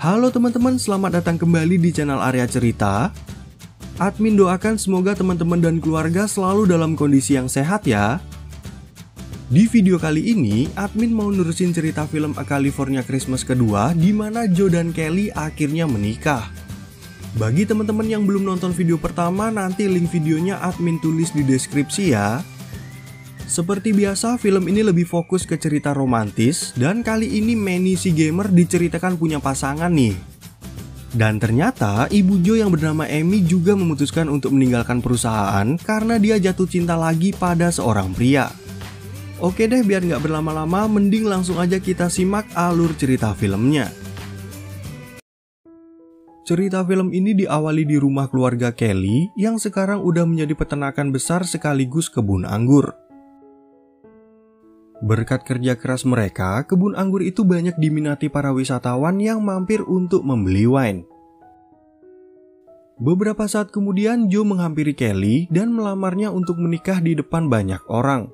Halo teman-teman, selamat datang kembali di channel Area Cerita. Admin doakan semoga teman-teman dan keluarga selalu dalam kondisi yang sehat ya. Di video kali ini, admin mau nerusin cerita film A California Christmas kedua di mana Joe dan Kelly akhirnya menikah. Bagi teman-teman yang belum nonton video pertama, nanti link videonya admin tulis di deskripsi ya. Seperti biasa, film ini lebih fokus ke cerita romantis, dan kali ini Manny si gamer diceritakan punya pasangan nih. Dan ternyata ibu Joe yang bernama Amy juga memutuskan untuk meninggalkan perusahaan karena dia jatuh cinta lagi pada seorang pria. Oke deh, biar nggak berlama-lama, mending langsung aja kita simak alur cerita filmnya. Cerita film ini diawali di rumah keluarga Kelly yang sekarang udah menjadi peternakan besar sekaligus kebun anggur. Berkat kerja keras mereka, kebun anggur itu banyak diminati para wisatawan yang mampir untuk membeli wine. Beberapa saat kemudian, Joe menghampiri Kelly dan melamarnya untuk menikah di depan banyak orang.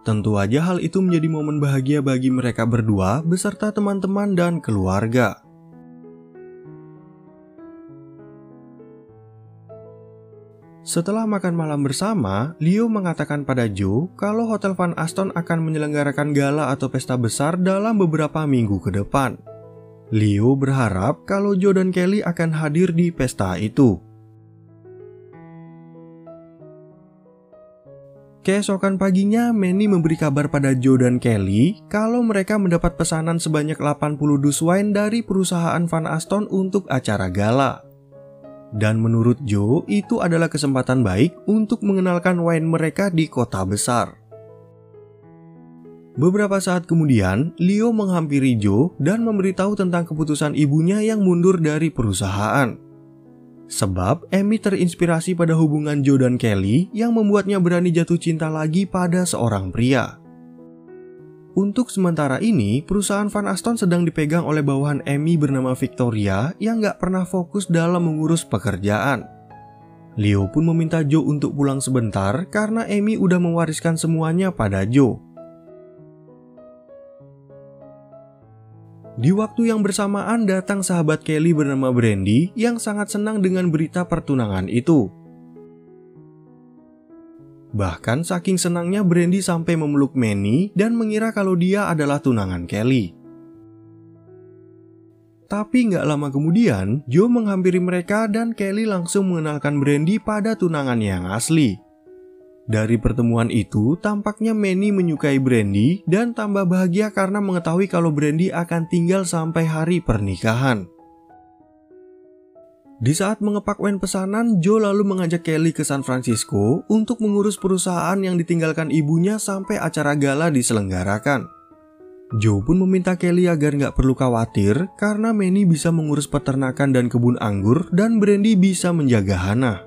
Tentu aja hal itu menjadi momen bahagia bagi mereka berdua beserta teman-teman dan keluarga. Setelah makan malam bersama, Leo mengatakan pada Joe kalau Hotel Van Aston akan menyelenggarakan gala atau pesta besar dalam beberapa minggu ke depan. Leo berharap kalau Joe dan Kelly akan hadir di pesta itu. Keesokan paginya, Manny memberi kabar pada Joe dan Kelly kalau mereka mendapat pesanan sebanyak 80 dus wine dari perusahaan Van Aston untuk acara gala. Dan menurut Joe, itu adalah kesempatan baik untuk mengenalkan wine mereka di kota besar. Beberapa saat kemudian, Leo menghampiri Joe dan memberitahu tentang keputusan ibunya yang mundur dari perusahaan. Sebab Amy terinspirasi pada hubungan Joe dan Kelly yang membuatnya berani jatuh cinta lagi pada seorang pria. Untuk sementara ini, perusahaan Van Aston sedang dipegang oleh bawahan Amy bernama Victoria yang gak pernah fokus dalam mengurus pekerjaan. Leo pun meminta Joe untuk pulang sebentar karena Amy udah mewariskan semuanya pada Joe. Di waktu yang bersamaan datang sahabat Kelly bernama Brandy yang sangat senang dengan berita pertunangan itu. Bahkan saking senangnya Brandy sampai memeluk Manny dan mengira kalau dia adalah tunangan Kelly. Tapi nggak lama kemudian, Joe menghampiri mereka dan Kelly langsung mengenalkan Brandy pada tunangan yang asli. Dari pertemuan itu, tampaknya Manny menyukai Brandy dan tambah bahagia karena mengetahui kalau Brandy akan tinggal sampai hari pernikahan. Di saat mengepak wine pesanan, Joe lalu mengajak Kelly ke San Francisco untuk mengurus perusahaan yang ditinggalkan ibunya sampai acara gala diselenggarakan. Joe pun meminta Kelly agar nggak perlu khawatir karena Manny bisa mengurus peternakan dan kebun anggur dan Brandy bisa menjaga Hannah.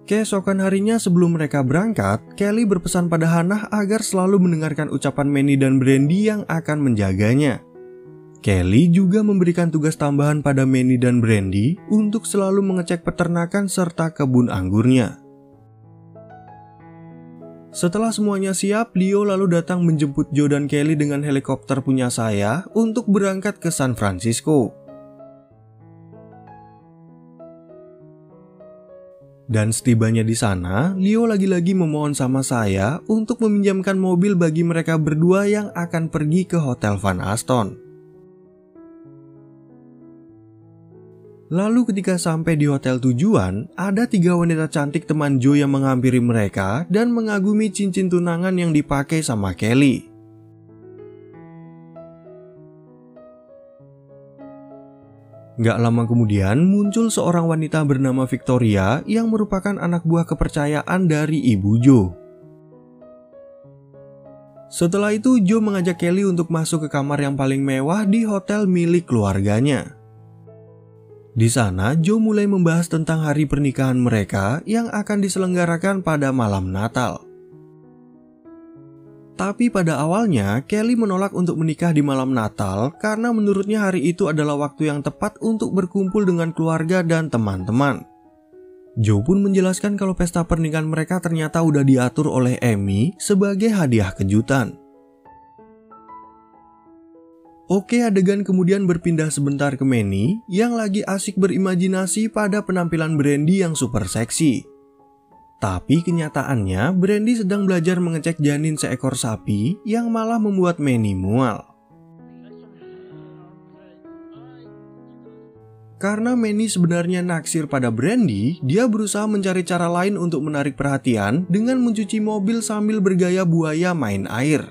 Keesokan harinya sebelum mereka berangkat, Kelly berpesan pada Hannah agar selalu mendengarkan ucapan Manny dan Brandy yang akan menjaganya. Kelly juga memberikan tugas tambahan pada Manny dan Brandy untuk selalu mengecek peternakan serta kebun anggurnya. Setelah semuanya siap, Leo lalu datang menjemput Joe dan Kelly dengan helikopter punya saya untuk berangkat ke San Francisco. Dan setibanya di sana, Leo lagi-lagi memohon sama saya untuk meminjamkan mobil bagi mereka berdua yang akan pergi ke Hotel Van Aston. Lalu ketika sampai di hotel tujuan, ada 3 wanita cantik teman Joe yang menghampiri mereka dan mengagumi cincin tunangan yang dipakai sama Kelly. Gak lama kemudian muncul seorang wanita bernama Victoria yang merupakan anak buah kepercayaan dari ibu Joe. Setelah itu Joe mengajak Kelly untuk masuk ke kamar yang paling mewah di hotel milik keluarganya. Di sana, Joe mulai membahas tentang hari pernikahan mereka yang akan diselenggarakan pada malam Natal. Tapi pada awalnya, Kelly menolak untuk menikah di malam Natal karena menurutnya hari itu adalah waktu yang tepat untuk berkumpul dengan keluarga dan teman-teman. Joe pun menjelaskan kalau pesta pernikahan mereka ternyata udah diatur oleh Amy sebagai hadiah kejutan. Oke, adegan kemudian berpindah sebentar ke Manny yang lagi asik berimajinasi pada penampilan Brandy yang super seksi. Tapi kenyataannya Brandy sedang belajar mengecek janin seekor sapi yang malah membuat Manny mual. Karena Manny sebenarnya naksir pada Brandy, dia berusaha mencari cara lain untuk menarik perhatian dengan mencuci mobil sambil bergaya buaya main air.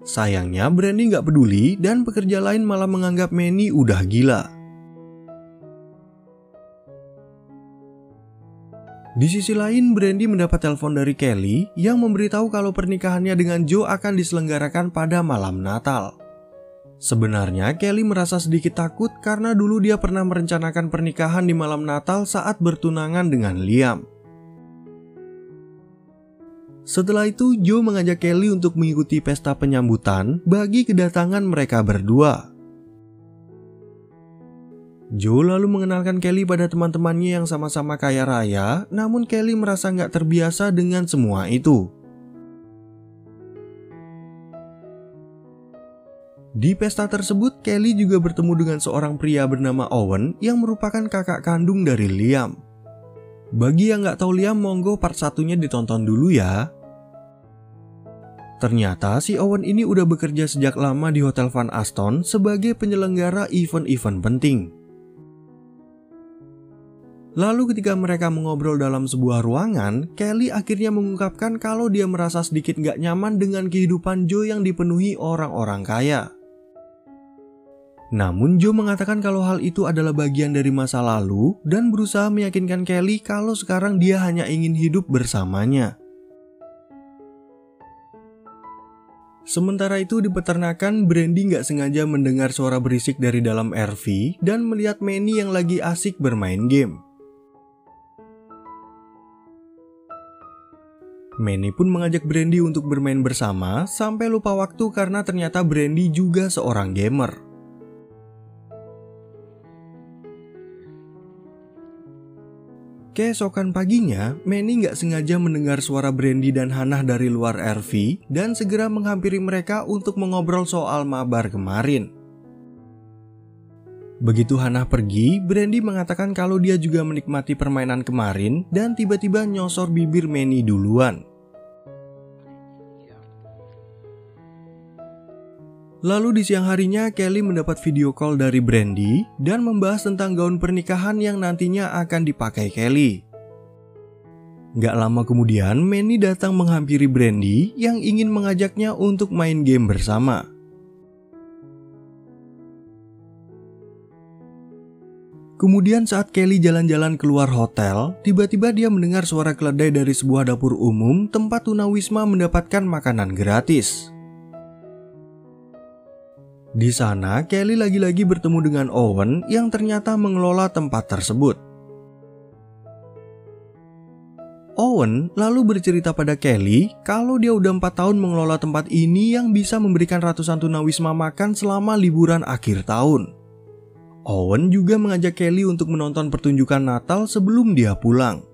Sayangnya Brandy nggak peduli dan pekerja lain malah menganggap Manny udah gila. Di sisi lain, Brandy mendapat telepon dari Kelly yang memberitahu kalau pernikahannya dengan Joe akan diselenggarakan pada malam Natal. Sebenarnya Kelly merasa sedikit takut karena dulu dia pernah merencanakan pernikahan di malam Natal saat bertunangan dengan Liam. Setelah itu, Joe mengajak Kelly untuk mengikuti pesta penyambutan bagi kedatangan mereka berdua. Joe lalu mengenalkan Kelly pada teman-temannya yang sama-sama kaya raya, namun Kelly merasa nggak terbiasa dengan semua itu. Di pesta tersebut, Kelly juga bertemu dengan seorang pria bernama Owen yang merupakan kakak kandung dari Liam. Bagi yang nggak tahu Liam, monggo part 1-nya ditonton dulu ya. Ternyata si Owen ini udah bekerja sejak lama di Hotel Van Aston sebagai penyelenggara event-event penting. Lalu ketika mereka mengobrol dalam sebuah ruangan, Kelly akhirnya mengungkapkan kalau dia merasa sedikit nggak nyaman dengan kehidupan Joe yang dipenuhi orang-orang kaya. Namun Joe mengatakan kalau hal itu adalah bagian dari masa lalu dan berusaha meyakinkan Kelly kalau sekarang dia hanya ingin hidup bersamanya. Sementara itu di peternakan, Brandy nggak sengaja mendengar suara berisik dari dalam RV dan melihat Manny yang lagi asik bermain game. Manny pun mengajak Brandy untuk bermain bersama sampai lupa waktu karena ternyata Brandy juga seorang gamer. Keesokan paginya, Manny nggak sengaja mendengar suara Brandy dan Hannah dari luar RV dan segera menghampiri mereka untuk mengobrol soal mabar kemarin. Begitu Hannah pergi, Brandy mengatakan kalau dia juga menikmati permainan kemarin dan tiba-tiba nyosor bibir Manny duluan. Lalu di siang harinya, Kelly mendapat video call dari Brandy dan membahas tentang gaun pernikahan yang nantinya akan dipakai Kelly. Gak lama kemudian, Manny datang menghampiri Brandy yang ingin mengajaknya untuk main game bersama. Kemudian saat Kelly jalan-jalan keluar hotel, tiba-tiba dia mendengar suara keledai dari sebuah dapur umum tempat tunawisma mendapatkan makanan gratis. Di sana, Kelly lagi-lagi bertemu dengan Owen yang ternyata mengelola tempat tersebut. Owen lalu bercerita pada Kelly kalau dia udah 4 tahun mengelola tempat ini yang bisa memberikan ratusan tunawisma makan selama liburan akhir tahun. Owen juga mengajak Kelly untuk menonton pertunjukan Natal sebelum dia pulang.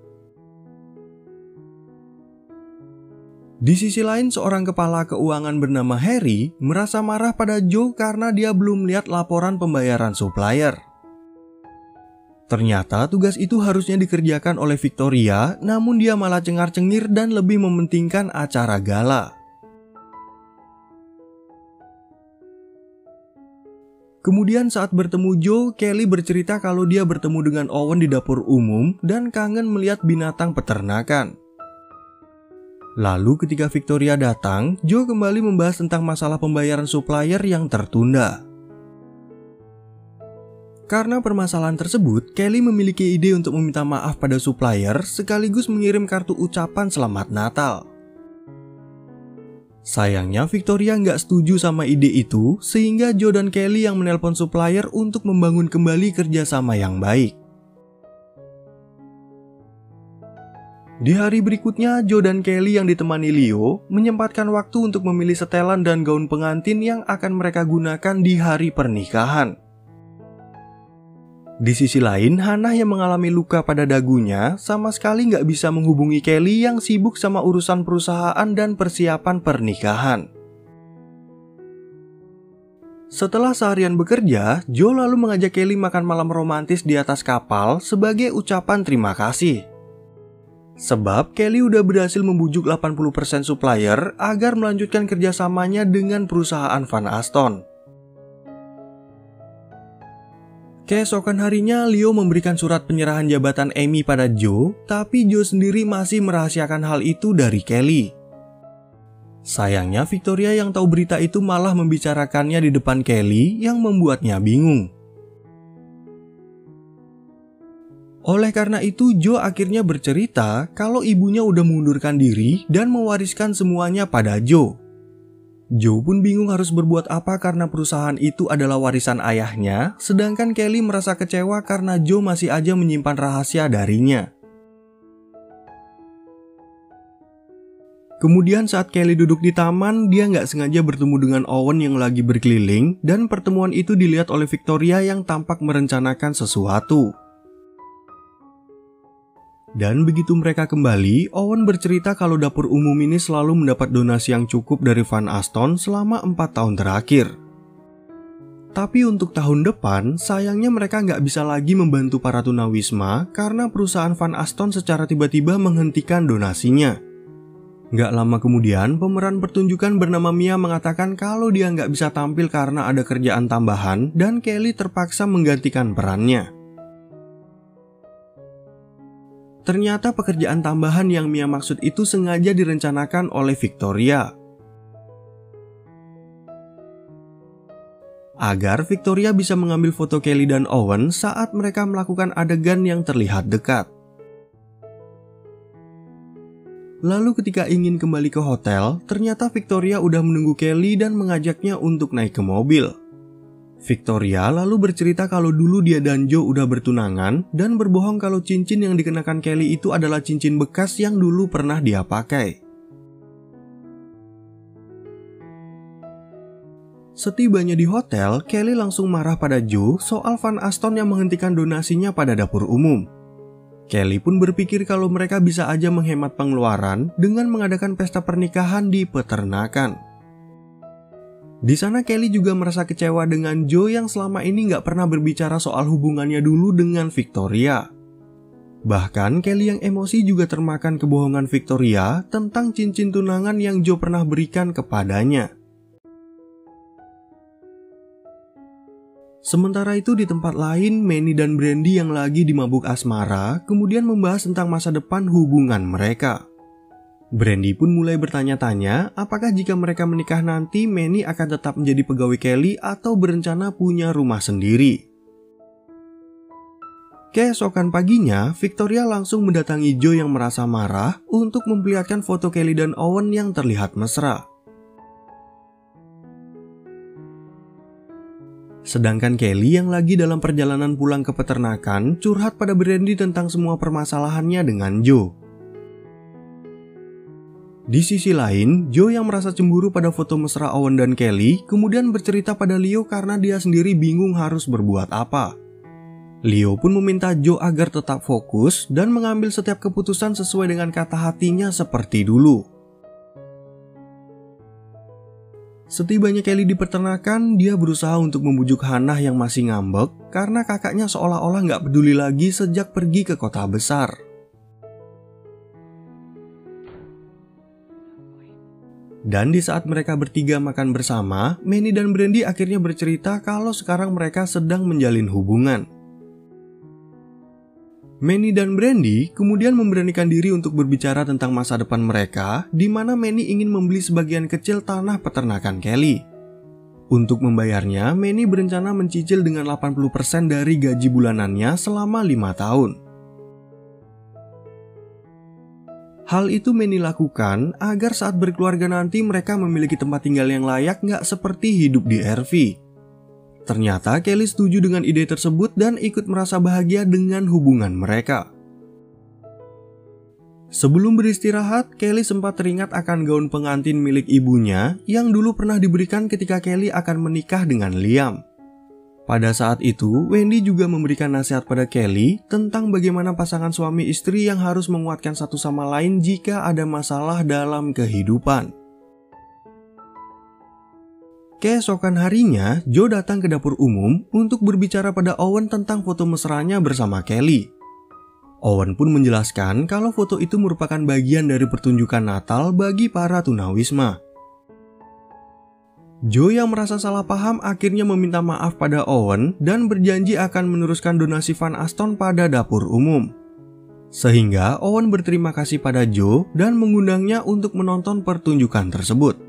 Di sisi lain, seorang kepala keuangan bernama Harry merasa marah pada Joe karena dia belum lihat laporan pembayaran supplier. Ternyata tugas itu harusnya dikerjakan oleh Victoria, namun dia malah cengar-cengir dan lebih mementingkan acara gala. Kemudian saat bertemu Joe, Kelly bercerita kalau dia bertemu dengan Owen di dapur umum dan kangen melihat binatang peternakan. Lalu ketika Victoria datang, Joe kembali membahas tentang masalah pembayaran supplier yang tertunda. Karena permasalahan tersebut, Kelly memiliki ide untuk meminta maaf pada supplier sekaligus mengirim kartu ucapan selamat Natal. Sayangnya Victoria nggak setuju sama ide itu, sehingga Joe dan Kelly yang menelpon supplier untuk membangun kembali kerjasama yang baik. Di hari berikutnya, Joe dan Kelly yang ditemani Leo menyempatkan waktu untuk memilih setelan dan gaun pengantin yang akan mereka gunakan di hari pernikahan. Di sisi lain, Hannah yang mengalami luka pada dagunya sama sekali nggak bisa menghubungi Kelly yang sibuk sama urusan perusahaan dan persiapan pernikahan. Setelah seharian bekerja, Joe lalu mengajak Kelly makan malam romantis di atas kapal sebagai ucapan terima kasih. Sebab Kelly udah berhasil membujuk 80% supplier agar melanjutkan kerjasamanya dengan perusahaan Van Aston. Keesokan harinya, Leo memberikan surat penyerahan jabatan Amy pada Joe, tapi Joe sendiri masih merahasiakan hal itu dari Kelly. Sayangnya Victoria yang tahu berita itu malah membicarakannya di depan Kelly yang membuatnya bingung. Oleh karena itu, Joe akhirnya bercerita kalau ibunya udah mengundurkan diri dan mewariskan semuanya pada Joe. Joe pun bingung harus berbuat apa karena perusahaan itu adalah warisan ayahnya, sedangkan Kelly merasa kecewa karena Joe masih aja menyimpan rahasia darinya. Kemudian saat Kelly duduk di taman, dia nggak sengaja bertemu dengan Owen yang lagi berkeliling, dan pertemuan itu dilihat oleh Victoria yang tampak merencanakan sesuatu. Dan begitu mereka kembali, Owen bercerita kalau dapur umum ini selalu mendapat donasi yang cukup dari Van Aston selama 4 tahun terakhir. Tapi untuk tahun depan, sayangnya mereka nggak bisa lagi membantu para tunawisma karena perusahaan Van Aston secara tiba-tiba menghentikan donasinya. Nggak lama kemudian, pemeran pertunjukan bernama Mia mengatakan kalau dia nggak bisa tampil karena ada kerjaan tambahan dan Kelly terpaksa menggantikan perannya. Ternyata pekerjaan tambahan yang Mia maksud itu sengaja direncanakan oleh Victoria. Agar Victoria bisa mengambil foto Kelly dan Owen saat mereka melakukan adegan yang terlihat dekat. Lalu ketika ingin kembali ke hotel, ternyata Victoria udah menunggu Kelly dan mengajaknya untuk naik ke mobil. Victoria lalu bercerita kalau dulu dia dan Joe udah bertunangan dan berbohong kalau cincin yang dikenakan Kelly itu adalah cincin bekas yang dulu pernah dia pakai. Setibanya di hotel, Kelly langsung marah pada Joe soal Van Aston yang menghentikan donasinya pada dapur umum. Kelly pun berpikir kalau mereka bisa aja menghemat pengeluaran dengan mengadakan pesta pernikahan di peternakan. Di sana Kelly juga merasa kecewa dengan Joe yang selama ini nggak pernah berbicara soal hubungannya dulu dengan Victoria. Bahkan Kelly yang emosi juga termakan kebohongan Victoria tentang cincin tunangan yang Joe pernah berikan kepadanya. Sementara itu di tempat lain, Manny dan Brandy yang lagi di mabuk asmara kemudian membahas tentang masa depan hubungan mereka. Brandy pun mulai bertanya-tanya apakah jika mereka menikah nanti Manny akan tetap menjadi pegawai Kelly atau berencana punya rumah sendiri. Keesokan paginya, Victoria langsung mendatangi Joe yang merasa marah untuk memperlihatkan foto Kelly dan Owen yang terlihat mesra. Sedangkan Kelly yang lagi dalam perjalanan pulang ke peternakan curhat pada Brandy tentang semua permasalahannya dengan Joe. Di sisi lain, Joe yang merasa cemburu pada foto mesra Owen dan Kelly kemudian bercerita pada Leo karena dia sendiri bingung harus berbuat apa. Leo pun meminta Joe agar tetap fokus dan mengambil setiap keputusan sesuai dengan kata hatinya seperti dulu. Setibanya Kelly di peternakan, dia berusaha untuk membujuk Hannah yang masih ngambek karena kakaknya seolah-olah nggak peduli lagi sejak pergi ke kota besar. Dan di saat mereka bertiga makan bersama, Manny dan Brandy akhirnya bercerita kalau sekarang mereka sedang menjalin hubungan. Manny dan Brandy kemudian memberanikan diri untuk berbicara tentang masa depan mereka, di mana Manny ingin membeli sebagian kecil tanah peternakan Kelly. Untuk membayarnya, Manny berencana mencicil dengan 80% dari gaji bulanannya selama 5 tahun. Hal itu Manny lakukan agar saat berkeluarga nanti mereka memiliki tempat tinggal yang layak nggak seperti hidup di RV. Ternyata Kelly setuju dengan ide tersebut dan ikut merasa bahagia dengan hubungan mereka. Sebelum beristirahat, Kelly sempat teringat akan gaun pengantin milik ibunya yang dulu pernah diberikan ketika Kelly akan menikah dengan Liam. Pada saat itu, Wendy juga memberikan nasihat pada Kelly tentang bagaimana pasangan suami istri yang harus menguatkan satu sama lain jika ada masalah dalam kehidupan. Keesokan harinya, Joe datang ke dapur umum untuk berbicara pada Owen tentang foto mesranya bersama Kelly. Owen pun menjelaskan kalau foto itu merupakan bagian dari pertunjukan Natal bagi para tunawisma. Joe yang merasa salah paham akhirnya meminta maaf pada Owen dan berjanji akan meneruskan donasi Van Aston pada dapur umum. Sehingga Owen berterima kasih pada Joe dan mengundangnya untuk menonton pertunjukan tersebut.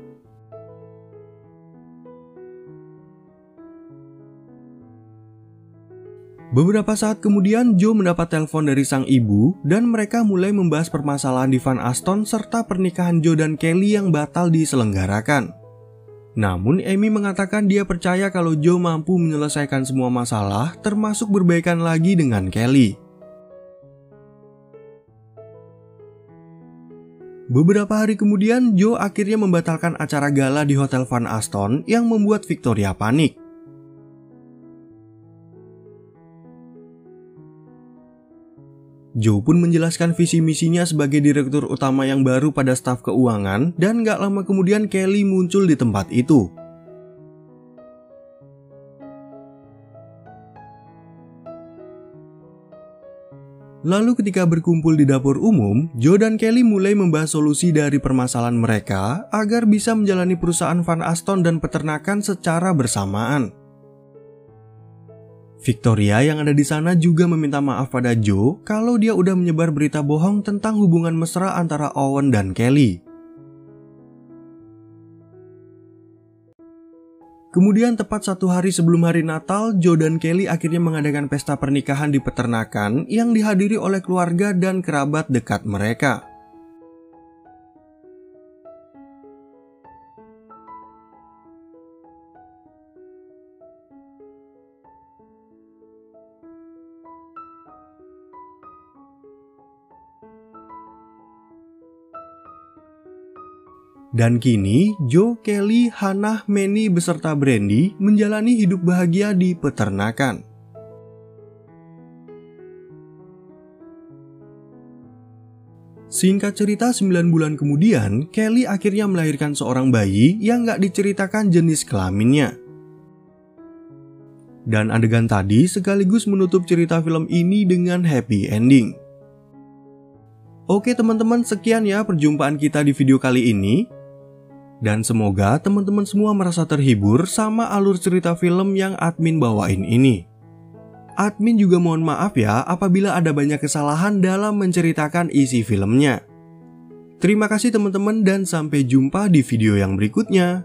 Beberapa saat kemudian Joe mendapat telepon dari sang ibu dan mereka mulai membahas permasalahan di Van Aston serta pernikahan Joe dan Kelly yang batal diselenggarakan. Namun Amy mengatakan dia percaya kalau Joe mampu menyelesaikan semua masalah termasuk berbaikan lagi dengan Kelly. Beberapa hari kemudian Joe akhirnya membatalkan acara gala di Hotel Van Aston yang membuat Victoria panik. Joe pun menjelaskan visi misinya sebagai direktur utama yang baru pada staf keuangan dan gak lama kemudian Kelly muncul di tempat itu. Lalu ketika berkumpul di dapur umum, Joe dan Kelly mulai membahas solusi dari permasalahan mereka agar bisa menjalani perusahaan Van Aston dan peternakan secara bersamaan. Victoria yang ada di sana juga meminta maaf pada Joe kalau dia udah menyebar berita bohong tentang hubungan mesra antara Owen dan Kelly. Kemudian tepat 1 hari sebelum hari Natal, Joe dan Kelly akhirnya mengadakan pesta pernikahan di peternakan yang dihadiri oleh keluarga dan kerabat dekat mereka. Dan kini, Joe, Kelly, Hannah, Manny beserta Brandy menjalani hidup bahagia di peternakan. Singkat cerita 9 bulan kemudian, Kelly akhirnya melahirkan seorang bayi yang gak diceritakan jenis kelaminnya. Dan adegan tadi sekaligus menutup cerita film ini dengan happy ending. Oke teman-teman, sekian ya perjumpaan kita di video kali ini. Dan semoga teman-teman semua merasa terhibur sama alur cerita film yang admin bawain ini. Admin juga mohon maaf ya apabila ada banyak kesalahan dalam menceritakan isi filmnya. Terima kasih teman-teman dan sampai jumpa di video yang berikutnya.